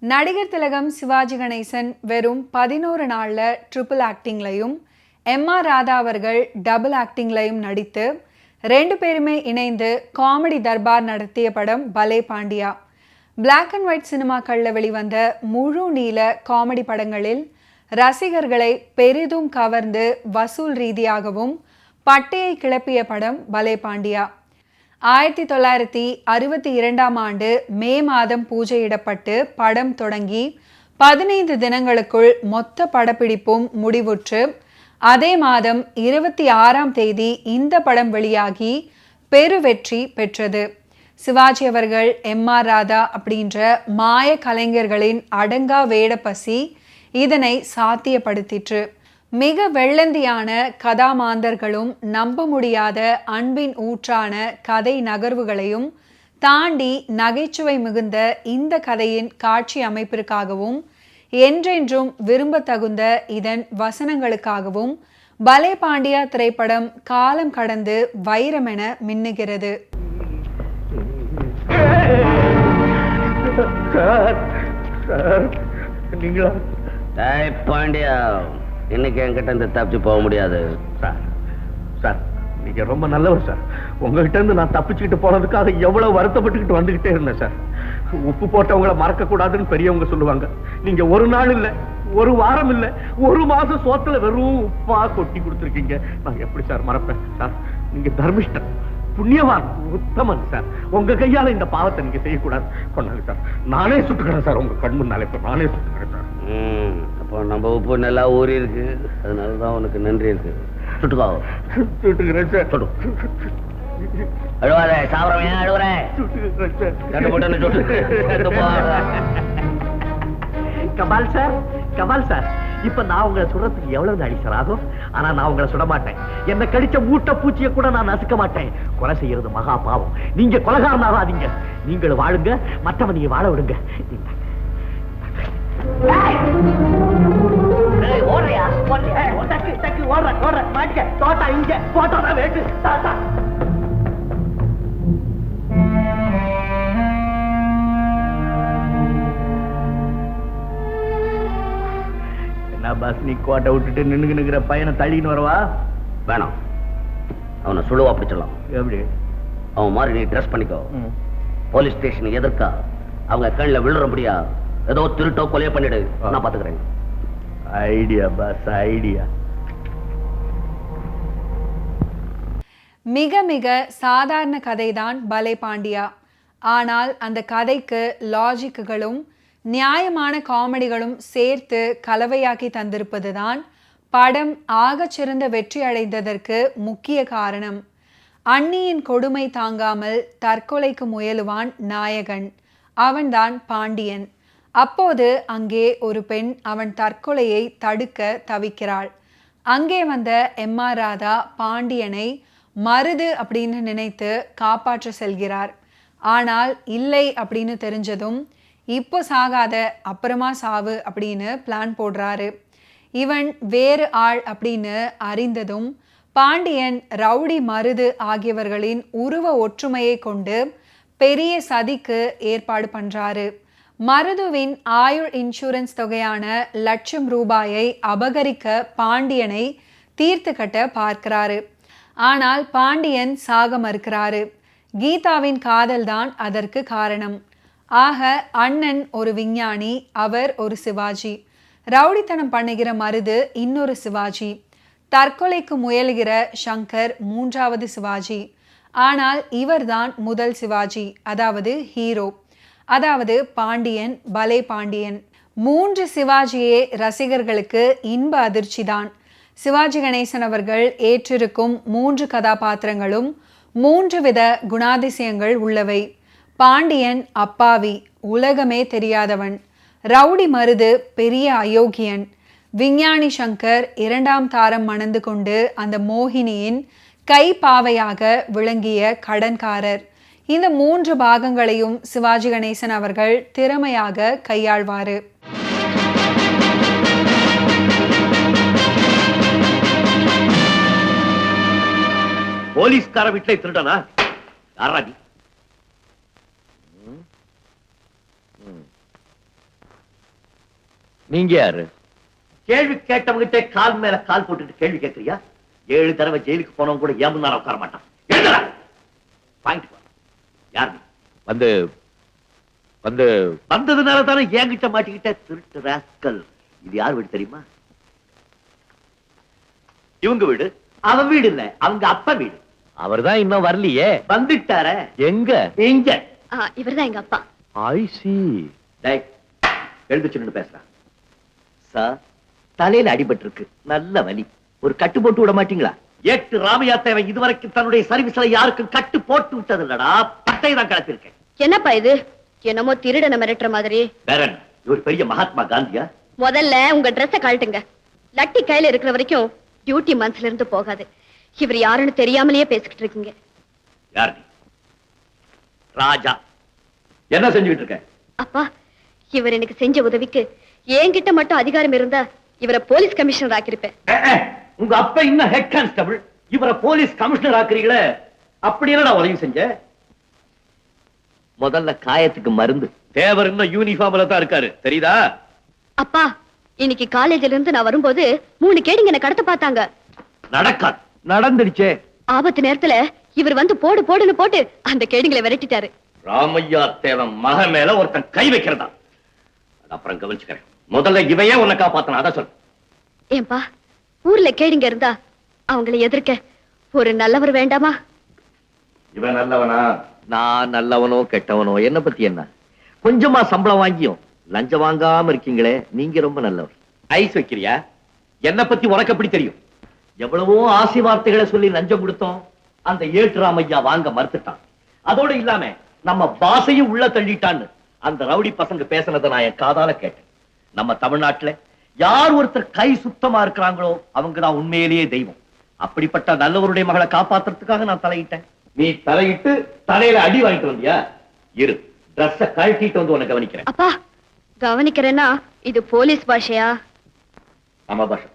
நடிகர் திலகம் சிவாஜி கணேசன் வெறும் 11 நாள்ல ட்ரிபிள் ஆக்டிங்லையும் எம்.ஆர். ராதா அவர்கள் டபுள் ஆக்டிங்லையும் நடித்து 2 பேருமே இணைந்து காமெடி தர்பார் நடத்திய படம் பலே பாண்டியா. பிளாக் அண்ட் ஒயிட் சினிமாக்களில் வெளிவந்த முழு நீள காமெடி படங்களில் ரசிகர்களை பெரிதும் கவர்ந்து வசூல் ரீதியாகவும் பட்டையை கிளப்பிய படம் பலே பாண்டியா. 1962ஆம் ஆண்டு மே மாதம் பூஜையிடப்பட்டு படம் தொடங்கி 15 தினங்களுக்குள் மொத்த படப்பிடிப்பும் முடிவுற்று அதே மாதம் 26ஆம் தேதி இந்த படம் வெளியாகி பெருவெற்றி பெற்றது. சிவாஜி அவர்கள் எம்.ஆர். ராதா அப்படின்ற மாய கலைஞர்களின் அடங்கா வேடப்பசி இதனை சாத்தியப்படுத்திற்று. மிக வெள்ளந்தியான கதாமாந்தர்களும் நம்ப முடியாத அன்பின் ஊற்றான கதை நகர்வுகளையும் தாண்டி நகைச்சுவை மிகுந்த இந்த கதையின் காட்சி அமைப்பிற்காகவும் என்றென்றும் விரும்பத்தகுந்த இதன் வசனங்களுக்காகவும் பலே பாண்டியா திரைப்படம் காலம் கடந்து வைரமென மின்னுகிறது. பாண்டியா இன்னைக்கு என்கிட்ட இருந்து தப்பிச்சு போக முடியாது சார். சார் நீங்க ரொம்ப நல்லவர் சார். உங்ககிட்ட இருந்து நான் தப்பிச்சுக்கிட்டு போனதுக்காக எவ்வளவு வருத்தப்பட்டுக்கிட்டு வந்துகிட்டே இருந்தேன் சார். உப்பு போட்டவங்களை மறக்க கூடாதுன்னு பெரியவங்க சொல்லுவாங்க. நீங்க ஒரு நாள் இல்ல, ஒரு வாரம் இல்ல, ஒரு மாசம் சோத்துல வெறும் உப்பா கொட்டி கொடுத்துருக்கீங்க. நான் எப்படி சார் மறப்பேன்? சார் நீங்க தர்மிஷ்டன், புண்ணியவான், உத்தமன் சார். உங்க கையால இந்த பாவத்தை நீங்க செய்யக்கூடாது. கொண்டாங்க சார், நானே சுட்டுக்கிறேன் சார். உங்க கண் முன்னாலே இப்ப நானே சுட்டுக்கிறேன் சார். அப்போ நம்ம உப்பு நல்லா ஊறி இருக்கு, அதனாலதான் உனக்கு நன்றி இருக்கு. சுட்டுக்கோ. சுட்டுக்கிறேன் சார். சுட்டு அழுவாத, சாப்பிடறேன் அழுவுறேன். கபால் சார், கபால் சார், இப்ப நான் உங்களை சுடுறதுக்கு எவ்வளவு நாடி சார் ஆகும்? ஆனா நான் உங்களை சுட மாட்டேன். என்ன கடிச்ச மூட்டை பூச்சியை கூட நான் நசுக்க மாட்டேன். கொலை செய்யறது மகா பாவம். நீங்க கொலைகாரன் ஆகாதீங்க. நீங்கள் வாழுங்க, மற்றவன் நீங்க வாழ விடுங்க. பஸ் நீ கோட்டை விட்டுட்டு நின்னுகிற பையனை தள்ளின்னு வரவா? வேணாம், அவனை சுழுவா பிடிச்சிடலாம். எப்படி? அவன் மாதிரி நீ ட்ரெஸ் பண்ணிக்கோ. போலீஸ் ஸ்டேஷன் எதிர்க்கா அவங்க கண்ணில் விழுறபடியா ஏதோ திருட்டோ கொலையோ பண்ணிடு, நான் பாத்துக்கிறேன். Idea bus, idea. மிக மிக சாதாரண கதைதான் பலே பாண்டியா. ஆனால் அந்த கதைக்கு லாஜிக்குகளும் நியாயமான காமெடிகளும் சேர்த்து கலவையாக்கி தந்திருப்பதுதான் படம் ஆகச்சிறந்த வெற்றி அடைந்ததற்கு முக்கிய காரணம். அண்ணியின் கொடுமை தாங்காமல் தற்கொலைக்கு முயலுவான் நாயகன், அவன்தான் பாண்டியன். அப்போது அங்கே ஒரு பெண் அவன் தற்கொலையை தடுக்க தவிக்கிறாள். அங்கே வந்த எம்.ஆர். ராதா பாண்டியனை மருது அப்படின்னு நினைத்து காப்பாற்ற செல்கிறார். ஆனால் இல்லை அப்படின்னு தெரிஞ்சதும் இப்போ சாகாத, அப்புறமா சாவு அப்படின்னு பிளான் போடுறாரு. இவன் வேறு ஆள் அப்படின்னு அறிந்ததும் பாண்டியன் ரவுடி மருது ஆகியவர்களின் உருவ ஒற்றுமையை கொண்டு பெரிய சதிக்கு ஏற்பாடு பண்றாரு. மருதுவின் ஆயுள் இன்சூரன்ஸ் தொகையான ₹1,00,000 அபகரிக்க பாண்டியனை தீர்த்து கட்ட பார்க்கிறாரு. ஆனால் பாண்டியன் சாக மறுக்கிறாரு. கீதாவின் காதல்தான் அதற்கு காரணம். ஆக அண்ணன் ஒரு விஞ்ஞானி, அவர் ஒரு சிவாஜி. ரவுடித்தனம் பண்ணுகிற மருது இன்னொரு சிவாஜி. தற்கொலைக்கு முயலுகிற சங்கர் 3வது சிவாஜி. ஆனால் இவர்தான் முதல் சிவாஜி, அதாவது ஹீரோ, அதாவது பாண்டியன், பலே பாண்டியன். 3 சிவாஜியே ரசிகர்களுக்கு இன்ப அதிர்ச்சிதான். சிவாஜி கணேசன் அவர்கள் ஏற்றிருக்கும் 3 கதாபாத்திரங்களும் 3 வித குணாதிசயங்கள் உள்ளவை. பாண்டியன் அப்பாவி, உலகமே தெரியாதவன். ரவுடி மருது பெரிய அயோக்கியன். விஞ்ஞானி சங்கர் 2ஆம் தாரம் மணந்து கொண்டு அந்த மோகினியின் கை பாவையாக விளங்கிய கடன்காரர். இந்த 3 பாகங்களையும் சிவாஜி கணேசன் அவர்கள் திறமையாக கையாள்வாரு. போலீஸ்கார வீட்டிலே திருடனா? யாரா நீ? நீங்க யாரு? கேள்வி கேட்டவங்கிட்ட கால் மேல கால் போட்டுட்டு கேள்வி கேட்கறியா? 7 தடவை ஜெயிலுக்கு போனவங்க கூட ஏன் முன்னால உட்கார மாட்டான். எழுதுடா. பாயிண்ட் வா. யார் நீ? வந்து வந்து வந்ததுனால தானே என்கிட்ட மாட்டிக்கிட்ட திருட்டு ராஸ்கல். இது யார் வீடு தெரியுமா? இவங்க வீடு. அவன் வீடு இல்ல, அவங்க அப்பா வீடு. அவர்தான் இன்னும் வரலையே. வந்துட்டார. எங்க? எங்க? இவர்தான் எங்க அப்பா. ஐ சி. டேய், எழுந்துச்சு நின்னு பேசுறான். சார், தலையில அடிபட்டு இருக்கு, நல்ல வலி. ஒரு கட்டு போட்டு விட மாட்டீங்களா? ஏட்டு ராமையா தேவை இதுவரைக்கும் தன்னுடைய சர்வீஸ்ல யாருக்கும் கட்டு போட்டு விட்டது இல்லடா. பட்டை தான் கிளப்பிருக்கேன். என்னப்பா இது? என்னமோ திருடனை மிரட்டுற மாதிரி. வேற என்ன? இவர் பெரிய மகாத்மா காந்தியா? முதல்ல உங்க ட்ரெஸ்ஸ கழட்டுங்க. லட்டி கையில இருக்கிற வரைக்கும் டியூட்டி மனசுல இருந்து போகாது. இவர் யாருன்னு தெரியாமலேயே பேசிக்கிட்டு இருக்கீங்க. யார் நீ? ராஜா. என்ன செஞ்சுக்கிட்டு இருக்க? அப்பா, இவர் எனக்கு செஞ்ச உதவிக்கு என்கிட்ட மட்டும் அதிகாரம் இருந்தா இவரை போலீஸ் கமிஷனர் ஆக்கிருப்பேன். உங்க அப்பா இன்னும் ஹெட் கான்ஸ்டபிள், இவரை போலீஸ் கமிஷனர் ஆக்குறீங்களே, அப்படி என்னடா உதவி செஞ்ச? முதல்ல காயத்துக்கு மருந்து. தேவர் இன்னும் யூனிஃபார்ம்ல தான் இருக்காரு, தெரியுதா? அப்பா, இன்னைக்கு காலேஜ்ல இருந்து நான் வரும்போது 3 கேடிங்க என்ன கடத்த பார்த்தாங்க. நடக்காது. நடந்துடுச்சே. ஆபத்து நேரத்துல இவர் வந்து போடு போடுன்னு போட்டு அந்த கேடிங்களை விரட்டிட்டாரு. ராமையா தேவன் மக மேல ஒருத்தன் கை வைக்கிறதா? அப்புறம் கவனிச்சுக்கிறேன். முதல்ல இவையே உன்னை காப்பாத்தணும், அதான் சொல்லு. ஏன்பா, ஊர்ல கேடிங்க இருந்தா அவங்களை எதிர்க்க ஒரு நல்லவர் வேண்டாமா? இவன் நல்லவனா? நான் நல்லவனோ கெட்டவனோ என்ன பத்தி என்ன? கொஞ்சமா சம்பளம் வாங்கியும் லஞ்சம் வாங்காம இருக்கீங்களே, நீங்க ரொம்ப நல்லவர். ஐஸ் வைக்கிறியா? என்ன பத்தி உனக்கு எப்படி தெரியும்? எவ்வளவோ ஆசி வார்த்தைகளை சொல்லி லஞ்சம் கொடுத்தோம், அந்த ஏட்டு ராமையா வாங்க மறுத்துட்டான். அதோட இல்லாம நம்ம பாசையும் உள்ள தள்ளிட்டான்னு அந்த ரவுடி பசங்க பேசினதை நான் என் காதால கேட்டேன். நம்ம தமிழ்நாட்டுல யார் ஒருத்தர் கை சுத்தமா இருக்கிறாங்களோ அவங்கதான் உண்மையிலேயே தெய்வம். அப்படிப்பட்ட நல்லவருடைய மகளை காப்பாத்துறதுக்காக நான் தலையிட்டேன். நீ தலையிட்டு தலையில அடி வாங்கிட்டு வந்தியா? இரு, ட்ரெஸ்ஸ கழட்டிட்டு வந்து உன்னை கவனிக்கிறேன். அப்பா, கவனிக்கிறேன்னா இது போலீஸ் பாஷையா? ஆமா, பாஷா.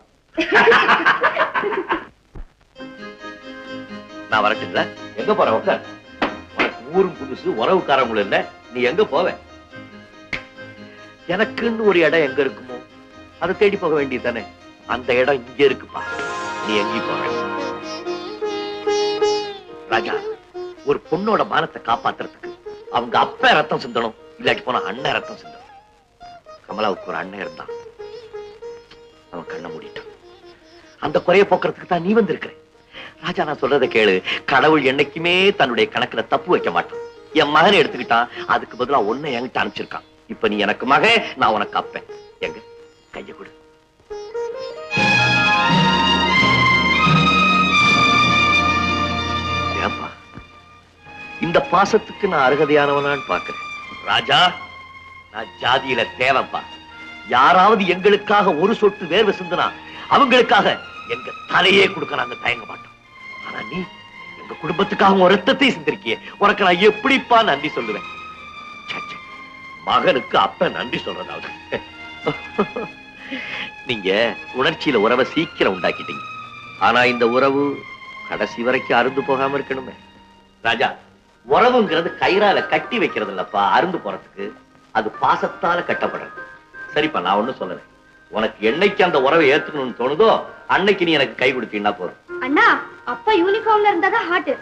நான் வரட்டுங்களா? எங்க போற? உட்கார். ஊரும் புதுசு, உறவுக்காரங்களும் இல்ல, நீ எங்க போவ? எனக்குன்னு ஒரு இடம் எங்க இருக்குமோ அதை தேடி போக வேண்டியது தானே. அந்த இடம் இங்க இருக்குப்பா, நீ எங்கேயும் போற. ராஜா, ஒரு பொண்ணோட மானத்தை காப்பாத்துறதுக்கு அவங்க அப்பா ரத்தம் சிந்தணும், இல்லாட்டி போனா அண்ணன் ரத்தம் சிந்தணும். கமலாவுக்கு ஒரு அண்ணன் இருந்தான், அவன் கண்ணை மூடிட்டான். அந்த குறைய போக்குறதுக்கு தான் நீ வந்திருக்கிற. ராஜா, நான் சொல்றதை கேளு. கடவுள் என்னைக்குமே தன்னுடைய கணக்குல தப்பு வைக்க மாட்டான். என் மகனை எடுத்துக்கிட்டான், அதுக்கு பதிலா ஒன்ன என்கிட்ட அனுப்பிச்சிருக்கான். இப்ப நீ எனக்கு மகன், நான் உனக்கு அப்பேன். எங்க கைய கொடு. ஏப்பா, இந்த பாசத்துக்கு நான் அருகதையானவனான்னு பாக்குறேன். ராஜா, நான் ஜாதியில தேவைப்பா. யாராவது எங்களுக்காக ஒரு சொட்டு வேர்வை சிந்துனா அவங்களுக்காக எங்க தலையே கொடுக்க நாங்க தயங்க மாட்டோம். ஆனா நீ எங்க குடும்பத்துக்காக ஒரு ரத்தத்தை சிந்திருக்கிய, உனக்கு நான் எப்படிப்பா நன்றி சொல்லுவேன்? மகனுக்கு அப்ப நன்றி சொல்றதாவது. நீங்க உணர்ச்சியில உறவை சீக்கிரம் உண்டாக்கிட்டீங்க. ஆனா இந்த உறவு கடைசி வரைக்கும் அருந்து போகாம இருக்கணுமே. ராஜா, உறவுங்கிறது கயிறால கட்டி வைக்கிறது இல்லப்பா, அருந்து போறதுக்கு. அது பாசத்தால கட்டப்படுறது. சரிப்பா, நான் ஒண்ணு சொல்லுறேன். உனக்கு என்னைக்கு அந்த உறவை ஏத்துக்கணும்னு தோணுதோ அன்னைக்கு நீ எனக்கு கை கொடுத்தீங்கன்னா போறோம். அண்ணா, அப்பா யூனிஃபார்ம்ல இருந்தாதான் ஹார்ட்,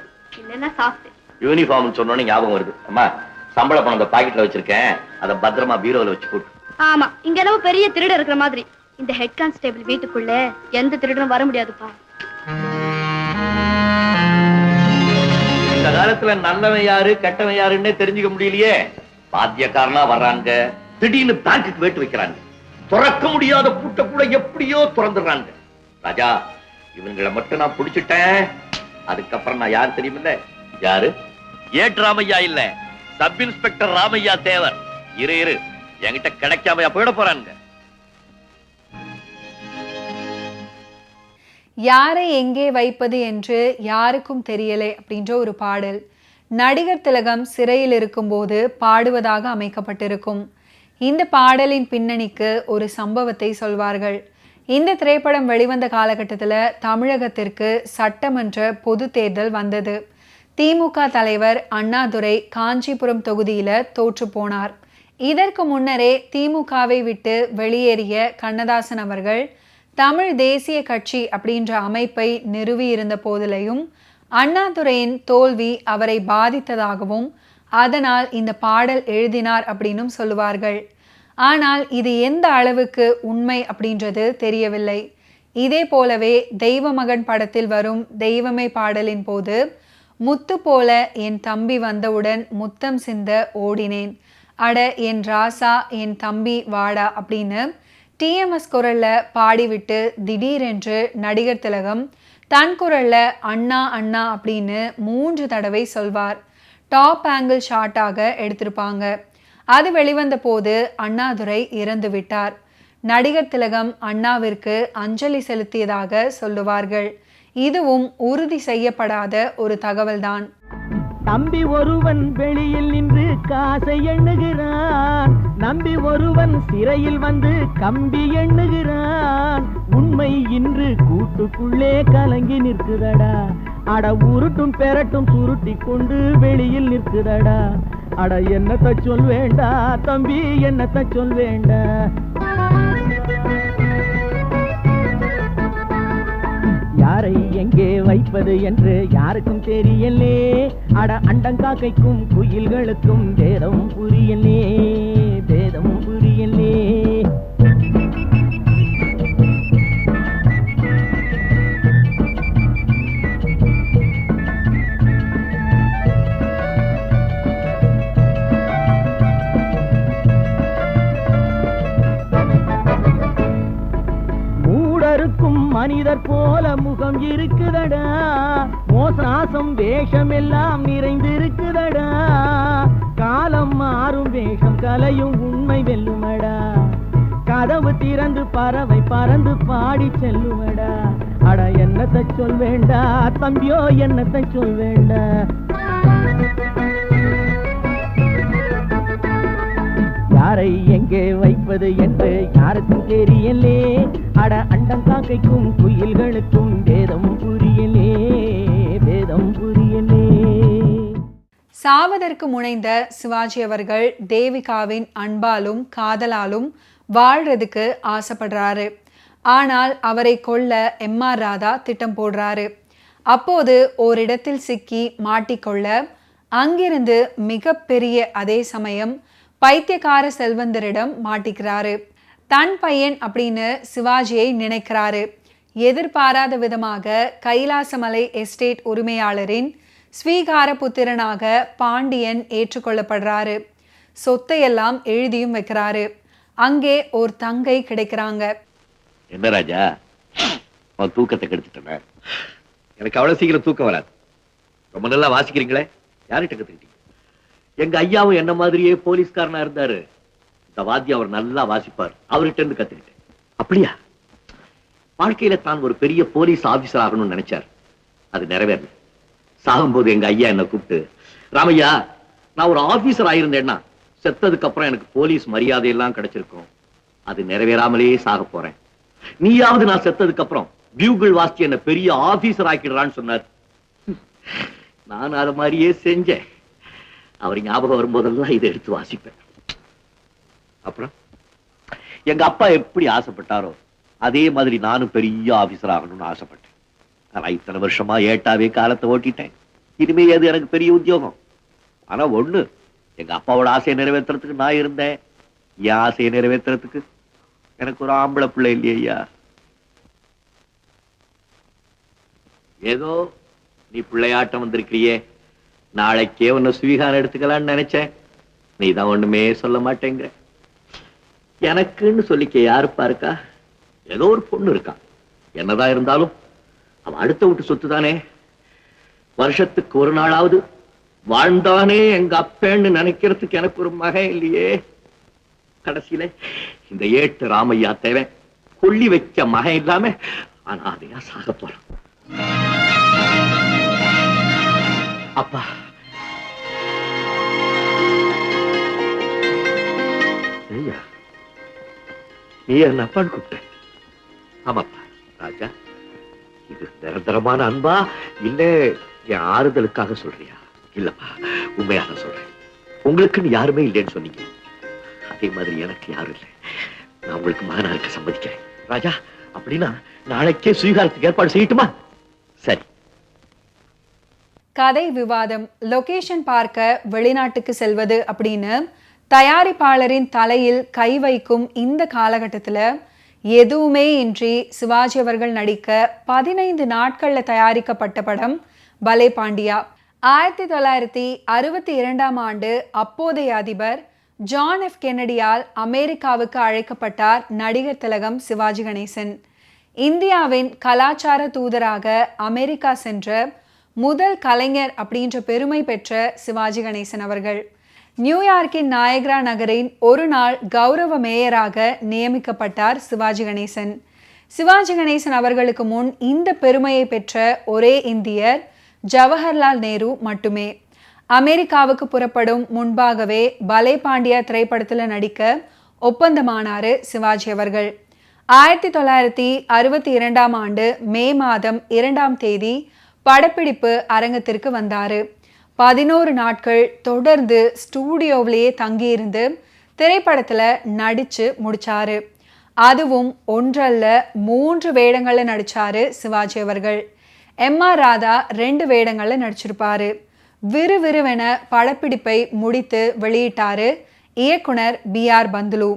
இல்லன்னா சாஃப்ட். யூனிஃபார்ம் சொன்னோன்னு ஞாபகம் வருது. அம்மா, சம்பள பணம் அந்த பாக்கெட்ல வச்சிருக்கேன், அதை பத்திரமா பீரோல வச்சு போட்டு. ஆமா, இங்க என்னவோ பெரிய திருட இருக்கிற மாதிரி. இந்த ஹெட் கான்ஸ்டேபிள் வீட்டுக்குள்ள எந்த திருடனும் வர முடியாதுப்பா. இந்த காலத்துல நல்லவன் யாரு கெட்டவன் யாருன்னே தெரிஞ்சுக்க முடியலையே. பாத்தியக்காரனா வர்றாங்க, திடீர்னு பேங்குக்கு வேட்டு வைக்கிறாங்க, துறக்க முடியாத பூட்ட கூட எப்படியோ திறந்துடுறாங்க. ராஜா, இவங்களை மட்டும் நான் பிடிச்சிட்டேன், அதுக்கப்புறம் நான் யாரு தெரியுமில்ல? யாரு? ஏட்டு ராமையா இல்ல, சப் இன்ஸ்பெக்டர் ராமையா தேவர். இரு இரு, என்கிட்ட கிடைக்காமையா போயிட போறாங்க. யாரை எங்கே வைப்பது என்று யாருக்கும் தெரியலை அப்படின்ற ஒரு பாடல் நடிகர் திலகம் சிறையில் இருக்கும்போது பாடுவதாக அமைக்கப்பட்டிருக்கும். இந்த பாடலின் பின்னணிக்கு ஒரு சம்பவத்தை சொல்வார்கள். இந்த திரைப்படம் வெளிவந்த காலகட்டத்தில் தமிழகத்திற்கு சட்டமன்ற பொது தேர்தல் வந்தது. திமுக தலைவர் அண்ணாதுரை காஞ்சிபுரம் தொகுதியில் தோற்று போனார். இதற்கு முன்னரே திமுகவை விட்டு வெளியேறிய கண்ணதாசன் அவர்கள் தமிழ் தேசிய கட்சி அப்படின்ற அமைப்பை நிறுவியிருந்த போதிலையும் அண்ணாதுரையின் தோல்வி அவரை பாதித்ததாகவும் அதனால் இந்த பாடல் எழுதினார் அப்படின்னும் சொல்லுவார்கள். ஆனால் இது எந்த அளவுக்கு உண்மை அப்படின்றது தெரியவில்லை. இதே போலவே தெய்வமகன் படத்தில் வரும் தெய்வமே பாடலின் போது முத்து போல என் தம்பி வந்தவுடன் முத்தம் சிந்த ஓடினேன், அட என் ராசா என் தம்பி வாடா அப்படின்னு டிஎம்எஸ் குரல்ல பாடிவிட்டு திடீரென்று நடிகர் திலகம் தன் குரல்ல அண்ணா அண்ணா அப்படின்னு 3 தடவை சொல்வார். டாப் ஆங்கிள் ஷாட்டாக எடுத்திருப்பாங்க. அது வெளிவந்த போது அண்ணாதுரை இறந்து விட்டார். நடிகர் திலகம் அண்ணாவிற்கு அஞ்சலி செலுத்தியதாக சொல்லுவார்கள். இதுவும் உறுதி செய்யப்படாத ஒரு தகவல்தான். தம்பி ஒருவன் வெளியில் நின்று காசை எண்ணுகிறான், நம்பி ஒருவன் சிறையில் வந்து கம்பி எண்ணுகிறான். உண்மை இன்று கூட்டுக்குள்ளே கலங்கி நிற்குதடா, அட உருட்டும் பெரட்டும் சுருட்டி கொண்டு வெளியில் நிற்குதடா. அட என்னத்த சொல் வேண்டா தம்பி, என்னத்த சொல் வேண்டா. யாரை எங்கே வைப்பது என்று யாருக்கும் தெரியலே, அட அண்டங்காக்கைக்கும் குயில்களுக்கும் பேதம் புரியலே, பேதம் புரியலே. மனிதர் போல முகம் இருக்குதடா, மோசாசம் வேஷம் எல்லாம் நிறைந்திருக்குதடா. காலம் மாறும் வேஷம் கலையும் உண்மை வெல்லுமடா, கதவு திறந்து பறவை பறந்து பாடி செல்லுமடா. அட என்னத்தை சொல் வேண்டா தம்பியோ, என்னத்தை சொல் வேண்டா. யாரை எங்கே வைப்பது என்று யாருக்கும் தெரியலே, அட அண்டங்காக்கைக்கும் குயில்களுக்கும் வேதம் புரியலே, வேதம் புரியலே. சாவதற்கு முனைந்த சிவாஜி அவர்கள் தேவிகாவின் அன்பாலும் காதலாலும் வாழ்றதுக்கு ஆசைப்படுறாரு. ஆனால் அவரை கொல்ல எம்ஆர் ராதா திட்டம் போடுறாரு. அப்போது ஓரிடத்தில் சிக்கி மாட்டிக்கொள்ள அங்கிருந்து மிகப்பெரிய அதே சமயம் பைத்தியக்கார செல்வந்தரிடம் மாட்டிக்கிறாரு. தன் பையன் அப்படின்னு சிவாஜியை நினைக்கிறாரு. எதிர்பாராத விதமாக கைலாசமலை எஸ்டேட் உரிமையாளரின் ஸ்வீகார புத்திரனாக பாண்டியன் ஏற்றுக்கொள்ளப்படுறாரு. சொத்தையெல்லாம் எழுதியும் வைக்கிறாரு. அங்கே ஒரு தங்கை கிடைக்கிறாங்க. என்ன ராஜா, உன் தூக்கத்தை கெடுத்துட்டேன். எனக்கு அவ்வளவு சீக்கிரம் தூக்கம் வராது. ரொம்ப நல்லா வாசிக்கிறீங்களே, யார்கிட்ட கத்துக்கிட்டீங்க? எங்க ஐயாவும் என்ன மாதிரியே போலீஸ்காரனா இருந்தாரு. இந்த வாத்தியம் அவர் நல்லா வாசிப்பார், அவர்கிட்ட இருந்து கத்துக்கிட்டேன். அப்படியா? வாழ்க்கையில தான் ஒரு பெரிய போலீஸ் ஆபீசர் ஆகணும்னு நினைச்சார். அது நிறைவேறல. சாகும்போது எங்க ஐயா என்ன கூப்பிட்டு, ராமையா, நான் ஒரு ஆபீசர் ஆயிருந்தேன்னா செத்ததுக்கு அப்புறம் எனக்கு போலீஸ் மரியாதை எல்லாம் கிடைச்சிருக்கும். அது நிறைவேறாமலேயே சாக போறேன். நீயாவது நான் செத்ததுக்கு அப்புறம் பியூகிள் வாசிச்சு என்ன பெரிய ஆபீசர் ஆக்கிடுறான்னு சொன்னார். நான் அது மாதிரியே செஞ்சேன். அவர் ஞாபகம் வரும்போதெல்லாம் இதை எடுத்து வாசிப்பேன். அப்புறம் எங்க அப்பா எப்படி ஆசைப்பட்டாரோ அதே மாதிரி நானும் பெரிய ஆபீசர் ஆகணும்னு ஆசைப்பட்டேன். ஆனா இத்தனை வருஷமா ஏட்டாவே காலத்தை ஓட்டிட்டேன். இனிமே அது எனக்கு பெரிய உத்தியோகம். ஆனா ஒண்ணு, எங்க அப்பாவோட ஆசையை நிறைவேற்றுறதுக்கு நான் இருந்தேன். என் ஆசையை நிறைவேற்றுறதுக்கு எனக்கு ஒரு ஆம்பளை பிள்ளை இல்லையா. ஏதோ நீ பிள்ளையாட்டம் வந்திருக்கிறியே, நாளைக்கே உன்னை ஸ்வீகாரம் எடுத்துக்கலான்னு நினைச்சேன். நீ தான் ஒண்ணுமே சொல்ல மாட்டேங்கிற. எனக்குன்னு சொல்லிக்க யாருப்பா இருக்கா? ஏதோ ஒரு பொண்ணு இருக்கா. என்னதான் இருந்தாலும் அவன் அடுத்த வீட்டு சொத்து தானே. வருஷத்துக்கு ஒரு நாளாவது வாழ்ந்தானே எங்க அப்பேன்னு நினைக்கிறதுக்கு எனக்கு ஒரு மகன் இல்லையே. கடைசியில இந்த ஏட்டு ராமையா தேவை கொல்லி வச்ச மகன் இல்லாம அனாதையா சாக போறான். அப்பா, ஐயா, நீ என்ன அப்பான்னு கூப்பிட்ட? ஆமாப்பா ராஜா, இது நிரந்தரமான அன்பா இல்ல என் ஆறுதலுக்காக சொல்றியா? இல்லப்பா, உண்மையாக சொல்றேன். உங்களுக்குன்னு யாருமே இல்லைன்னு சொன்னீங்க. கார்த்திகை மாதிரி எனக்கு யாரும் இல்லை. நான் உங்களுக்கு மகனா இருக்க சம்மதிக்கிறேன். ராஜா, அப்படின்னா நாளைக்கே சுவீகாரத்துக்கு ஏற்பாடு செய்யட்டுமா? சரி. கதை விவாதம். லொகேஷன் பார்க்க வெளிநாட்டுக்கு செல்வது அப்படின்னு தயாரிப்பாளரின் தலையில் கை வைக்கும் இந்த காலகட்டத்தில் எதுவுமே இன்றி சிவாஜி அவர்கள் நடிக்க 15 நாட்களில் தயாரிக்கப்பட்ட படம் பலே பாண்டியா. 1962ஆம் ஆண்டு அப்போதைய அதிபர் ஜான் எஃப் கென்னடியால் அமெரிக்காவுக்கு அழைக்கப்பட்டார் நடிகர் திலகம் சிவாஜி கணேசன். இந்தியாவின் கலாச்சார தூதராக அமெரிக்கா சென்ற முதல் கலைஞர் அப்படின்ற பெருமை பெற்ற சிவாஜி கணேசன் அவர்கள் நியூயார்க்கின் நாயக்ரா நகரின் ஒரு நாள் கௌரவ மேயராக நியமிக்கப்பட்டார் சிவாஜி கணேசன். சிவாஜி கணேசன் அவர்களுக்கு முன் இந்த பெருமையை பெற்ற ஒரே இந்தியர் ஜவஹர்லால் நேரு மட்டுமே. அமெரிக்காவுக்கு புறப்படும் முன்பாகவே பலே பாண்டியா திரைப்படத்தில் நடிக்க ஒப்பந்தமானார் சிவாஜி அவர்கள். 1962ஆம் ஆண்டு மே மாதம் 2ஆம் தேதி படப்பிடிப்பு அரங்கத்திற்கு வந்தார். 11 நாட்கள் தொடர்ந்து ஸ்டூடியோவிலேயே தங்கியிருந்து திரைப்படத்தில் நடித்து முடித்தார். அதுவும் ஒன்றல்ல 3 வேடங்களில் நடித்தார் சிவாஜி அவர்கள். MR ராதா 2 வேடங்களில் நடிச்சிருப்பார். விறுவிறுவென படப்பிடிப்பை முடித்து வெளியிட்டார் இயக்குனர் BR பந்துலு.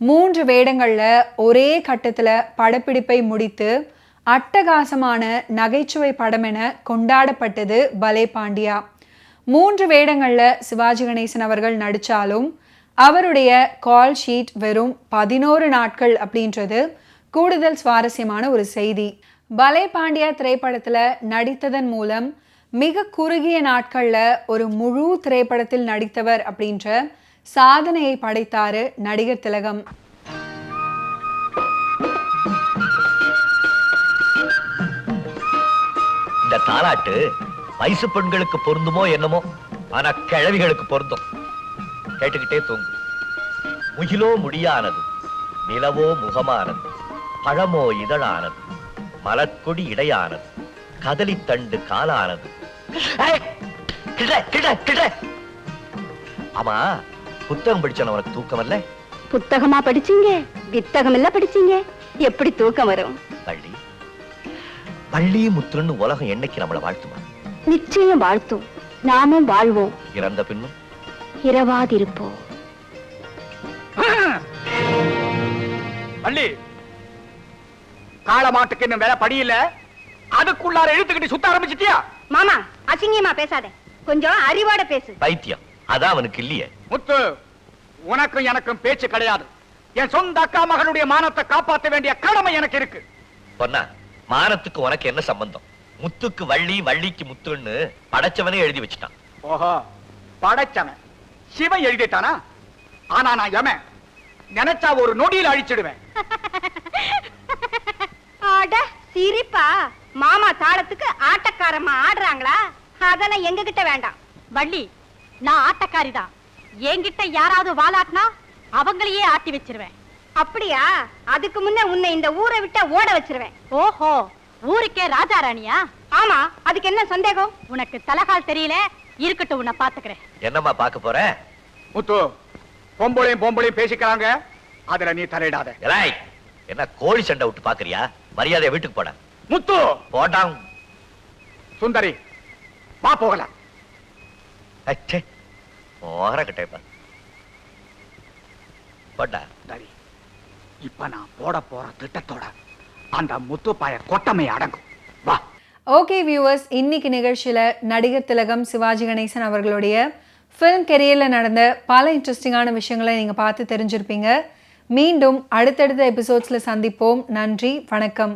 3 வேடங்களில் ஒரே கட்டத்தில் படப்பிடிப்பை முடித்து அட்டகாசமான நகைச்சுவை படம் என கொண்டாடப்பட்டது பலே பாண்டியா. 3 வேடங்களில் சிவாஜி கணேசன் அவர்கள் நடித்தாலும் அவருடைய கால் ஷீட் வெறும் 11 நாட்கள் அப்படின்றது கூடுதல் சுவாரஸ்யமான ஒரு செய்தி. பலே பாண்டியா திரைப்படத்தில் நடித்ததன் மூலம் மிக குறுகிய நாட்களில் ஒரு முழு திரைப்படத்தில் நடித்தவர் அப்படின்ற சாதனையை படைத்தார் நடிகர் திலகம். இந்த தாலாட்டு வயசு பெண்களுக்கு பொருந்துமோ என்னமோ, ஆனா கிழவிகளுக்கு பொருந்தும். கேட்டுக்கிட்டே தூங்கு. முகிலோ முடியானது, நிலவோ முகமானது, பழமோ இதழானது, மலர்கொடி இடையானது, கதலித்தண்டு காலானது. ஆமா, புத்தகம் படிச்சன உனக்கு தூக்கம் இல்ல? புத்தகமா படிச்சீங்க, வித்தகம் எல்லாம் படிச்சீங்க, எப்படி தூக்கம் வரும்? வள்ளி வள்ளி முத்துன்னு உலகம் என்னைக்கு நம்மளை வாழ்த்துமா? நிச்சயம் வாழ்த்தும், நாமும் வாழ்வோம். இறந்த பின்னும் இரவாதிருப்போம். வள்ளி, காள மாட்டுக்கு இன்னும் வேலை படியில, அதுக்குள்ளார இழுத்துக்கிட்டு சுத்த ஆரம்பிச்சிட்டியா? மாமா, அசிங்கமா பேசாத, கொஞ்சம் அறிவோட பேசு. பைத்தியம், அதான் அவனுக்கு இல்லையே. முத்து, உனக்கும் எனக்கும் பேச்சு கிடையாது. என் சொந்த அக்கா மகனுடைய மானத்தை காப்பாற்ற வேண்டிய கடமை எனக்கு இருக்கு. பொன்னா, மானத்துக்கு உனக்கு என்ன சம்பந்தம்? முத்துக்கு வள்ளி, வள்ளிக்கு முத்துன்னு படைச்சவனே எழுதி வச்சுட்டான். ஓஹோ, படைச்சவன் சிவன் எழுதிட்டானா? ஆனா நான் எமன், நினைச்சா ஒரு நொடியில் அழிச்சிடுவேன். அட சிரிப்பா, மாமா தாளத்துக்கு ஆட்டக்காரமா ஆடுறாங்களா? அதெல்லாம் எங்க கிட்ட வேண்டாம். வள்ளி, நான் ஆட்டக்காரிதான். என்கிட்ட யாராவது வாலாட்டினா அவங்களையே ஆட்டி வச்சிருவேன். அப்படியா? அதுக்கு முன்ன உன்னை இந்த ஊரை விட்டு ஓட வச்சிருவேன். ஓஹோ, ஊருக்கே ராஜா ராணியா? ஆமா, அதுக்கு என்ன சந்தேகம்? உனக்கு தலகால் தெரியல, இருக்கட்டும், உன்னை பாத்துக்கிறேன். என்னம்மா பார்க்க போற? முத்து, பொம்பளையும் பேசிக்கிறாங்க, அதுல நீ தலையிடாத. எலாய், என்ன கோழி சண்டை விட்டு பாக்குறியா? மரியாதையை வீட்டுக்கு போட. முத்து, போட்டான். சுந்தரி, வா போகலாம். ஓர கட்டேப்பா போட்டா. சரி, இப்ப நான் போட போற திட்டத்தோட அந்த முத்து பாய கொட்டமை அடங்கும். வா. ஓகே வியூவர்ஸ், இன்னைக்கு நிகழ்ச்சியில் நடிகர் திலகம் சிவாஜி கணேசன் அவர்களுடைய ஃபிலிம் கெரியரில் நடந்த பல இன்ட்ரெஸ்டிங்கான விஷயங்களை நீங்கள் பார்த்து தெரிஞ்சிருப்பீங்க. மீண்டும் அடுத்தடுத்த எபிசோட்ஸில் சந்திப்போம். நன்றி, வணக்கம்.